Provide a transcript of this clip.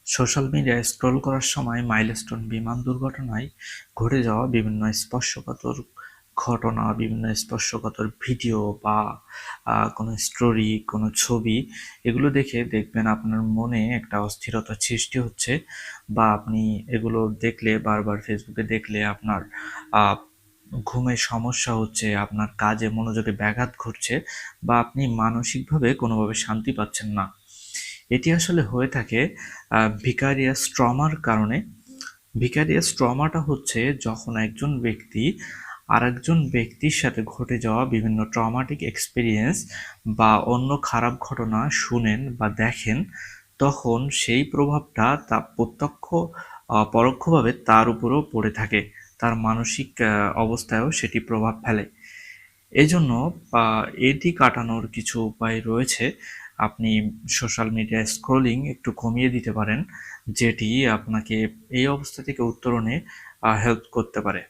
Social মিডিয়ায় scroll করার সময় মাইলস্টোন বিমান দুর্ঘটনায় ঘটে যাওয়া বিভিন্ন স্পর্শকাতর ঘটনা, বিভিন্ন স্পর্শকাতর ভিডিও বা কোনো স্টোরি, কোনো ছবি, এগুলো দেখে দেখবেন আপনার মনে একটা অস্থিরতার সৃষ্টি হচ্ছে, বা আপনি এগুলো দেখলে, বারবার ফেসবুকে দেখলে আপনার ঘুমের সমস্যা হচ্ছে, আপনার কাজে মনোযোগে ব্যাঘাত ঘটছে, বা আপনি মানসিকভাবে কোনোভাবে শান্তি পাচ্ছেন না। এটি আসলে হয়ে থাকে ভিকারিয়াস ট্রমার কারণে। ভিকারিয়াস ট্রমাটা হচ্ছে যখন একজন ব্যক্তি আরেকজন ব্যক্তির সাথে ঘটে যাওয়া বিভিন্ন ট্রমাটিক এক্সপেরিয়েন্স বা অন্য খারাপ ঘটনা শুনেন বা দেখেন, তখন সেই প্রভাবটা তা প্রত্যক্ষ পরোক্ষভাবে তার উপরেও পড়ে থাকে, তার মানসিক অবস্থায়ও সেটি প্রভাব ফেলে। এজন্য এটি কাটানোর কিছু উপায় রয়েছে। আপনি সোশ্যাল মিডিয়ায় স্ক্রলিং একটু কমিয়ে দিতে পারেন, যেটি আপনাকে এই অবস্থা থেকে উত্তরণে হেল্প করতে পারে।